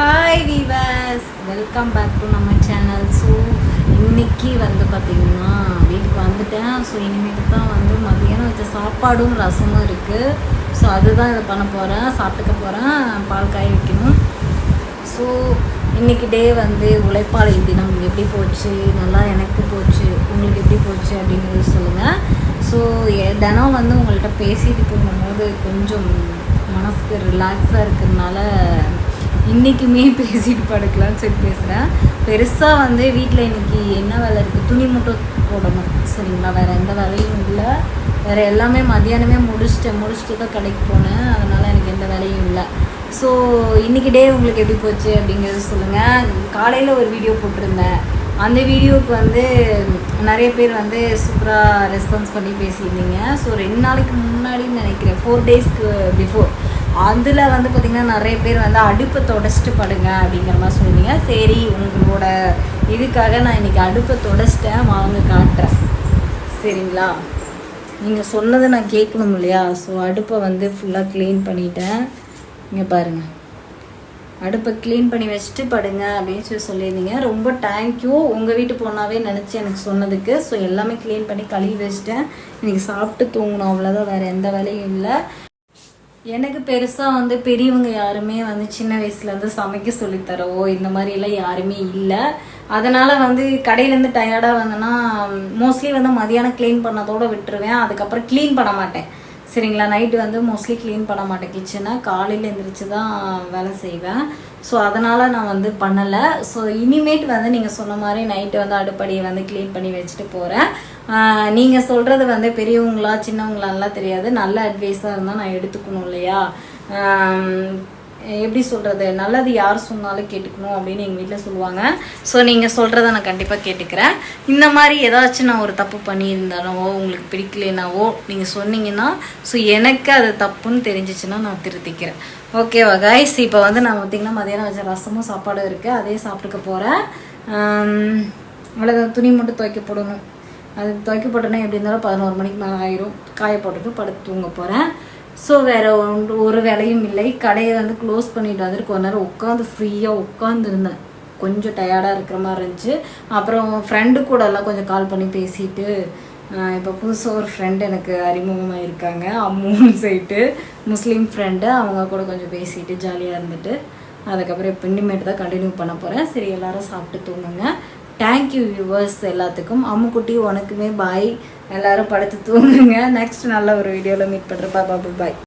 Hi viewers, welcome back to நம்ம சேனல். So இன்றைக்கி வந்து பார்த்திங்கன்னா வீட்டுக்கு வந்துட்டேன். ஸோ இனிமேட்டு தான் வந்து மதியானம் வச்ச சாப்பாடும் ரசமும் இருக்குது. ஸோ அதுதான் இதை பண்ண போகிறேன், சாப்பிட்டுக்க போகிறேன். பால் காய வைக்கணும். ஸோ இன்றைக்கி டே வந்து உழைப்பாளி தினம் எப்படி போச்சு, நல்லா எனக்கு போச்சு, உங்களுக்கு எப்படி போச்சு அப்படிங்கிறது சொல்லுங்கள். ஸோ தினம் வந்து உங்கள்கிட்ட பேசிட்டு போகும்போது கொஞ்சம் மனசுக்கு ரிலாக்ஸாக இருக்கிறதுனால இன்றைக்குமே பேசிட்டு படுக்கலான்னு சொல்லி பேசுகிறேன். பெருசாக வந்து வீட்டில் இன்றைக்கி என்ன வேலை இருக்குது, துணி மட்டும் போடணும் சரிங்களா, வேறு எந்த வேலையும் இல்லை. வேறு எல்லாமே மதியானமே முடிச்சுட்டு தான் கடைக்கு போனேன். அதனால் எனக்கு எந்த வேலையும் இல்லை. ஸோ இன்றைக்கி டே உங்களுக்கு எப்படி போச்சு அப்படிங்கிறது சொல்லுங்கள். காலையில் ஒரு வீடியோ போட்டிருந்தேன். அந்த வீடியோவுக்கு வந்து நிறைய பேர் வந்து சூப்பராக ரெஸ்பான்ஸ் பண்ணி பேசியிருந்தீங்க. ஸோ 2 நாளைக்கு முன்னாடின்னு நினைக்கிறேன், 4 டேஸ்க்கு பிஃபோர். அதில் வந்து பார்த்திங்கன்னா நிறைய பேர் வந்து அடுப்பை தொடச்சிட்டு படுங்க அப்படிங்கிற மாதிரி சொல்லுவீங்க. சரி, உங்களோட இதுக்காக நான் இன்றைக்கி அடுப்பை தொடச்சிட்டேன், வாங்க காட்டுறேன் சரிங்களா. நீங்கள் சொன்னதை நான் கேட்கணும் இல்லையா. ஸோ அடுப்பை வந்து ஃபுல்லாக க்ளீன் பண்ணிட்டேன். இங்கே பாருங்கள், அடுப்பை க்ளீன் பண்ணி வச்சுட்டு படுங்க அப்படின்னு சொல்லியிருந்தீங்க. ரொம்ப தேங்க்யூ. உங்கள் வீட்டு போனாவே நினச்சி எனக்கு சொன்னதுக்கு. ஸோ எல்லாமே க்ளீன் பண்ணி கழுவி வச்சுட்டேன். இன்றைக்கி சாப்பிட்டு தூங்கணும், அவ்வளோதான், வேறு எந்த வேலையும் இல்லை. எனக்கு பெருசாக வந்து பெரியவங்க யாருமே வந்து சின்ன வயசுலேருந்து சமைக்க சொல்லித்தரவோ இந்த மாதிரிலாம் யாருமே இல்லை. அதனால் வந்து கடையிலேருந்து டயர்டாக வந்தேன்னா மோஸ்ட்லி வந்து மதியானம் க்ளீன் பண்ணதோடு விட்டுருவேன். அதுக்கப்புறம் க்ளீன் பண்ண மாட்டேன் சரிங்களா. நைட்டு வந்து மோஸ்ட்லி க்ளீன் பண்ண மாட்டேன் கிச்சனை. காலையில் எழுந்திரிச்சு தான் வேலை செய்வேன். ஸோ அதனால் நான் வந்து பண்ணலை. ஸோ இனிமேட்டு வந்து நீங்கள் சொன்ன மாதிரி நைட்டு வந்து அடுப்படியை வந்து க்ளீன் பண்ணி வச்சுட்டு போகிறேன். நீங்கள் சொல்கிறது வந்து பெரியவங்களா சின்னவங்களாலாம் தெரியாது, நல்ல அட்வைஸாக இருந்தால் நான் எடுத்துக்கணும் இல்லையா. எப்படி சொல்கிறது, நல்லது யார் சொன்னாலும் கேட்டுக்கணும் அப்படின்னு எங்கள் வீட்டில் சொல்லுவாங்க. ஸோ நீங்கள் சொல்கிறத நான் கண்டிப்பாக கேட்டுக்கிறேன். இந்த மாதிரி ஏதாச்சும் நான் ஒரு தப்பு பண்ணியிருந்தாலோ உங்களுக்கு பிடிக்கலனாவோ நீங்கள் சொன்னீங்கன்னா ஸோ எனக்கு அது தப்புன்னு தெரிஞ்சிச்சுன்னா நான் திருத்திக்கிறேன். ஓகேவா கைஸ். இப்போ வந்து நான் பார்த்திங்கன்னா மதியானம் வச்ச ரசமும் சாப்பாடும் இருக்குது, அதே சாப்பிட்டுக்க போகிறேன். அவ்வளோதான், துணி மட்டும் துவைக்க போடணும். அது துவைக்க போட்டோன்னா எப்படி இருந்தாலும் 11 மணிக்கு மேலே ஆயிரும். காய போட்டுட்டு படுத்து தூங்க போகிறேன். ஸோ வேறு ஒரு வேலையும் இல்லை. கடையை வந்து க்ளோஸ் பண்ணிட்டு வந்துட்டு கொஞ்ச நேரம் உட்காந்து ஃப்ரீயாக உட்காந்துருந்தேன். கொஞ்சம் டயர்டாக இருக்கிற மாதிரி இருந்துச்சு. அப்புறம் ஃப்ரெண்டு கூட எல்லாம் கொஞ்சம் கால் பண்ணி பேசிட்டு, இப்போ புதுசாக ஒரு ஃப்ரெண்டு எனக்கு அறிமுகமாக இருக்காங்க, அம்முன்னு சொல்லிட்டு முஸ்லீம் ஃப்ரெண்டு. அவங்க கூட கொஞ்சம் பேசிட்டு ஜாலியாக இருந்துட்டு அதுக்கப்புறம் இப்போ இனிமேட்டு தான் கண்டினியூ பண்ண போகிறேன். சரி, எல்லோரும் சாப்பிட்டு தூங்குங்க. தேங்க்யூ வியூவர்ஸ் எல்லாத்துக்கும். அம்முக்குட்டி உனக்குமே பாய். எல்லோரும் படுத்து தூங்குங்க. நெக்ஸ்ட் நல்ல ஒரு வீடியோவில் மீட் பண்ணுறேன். பாய்.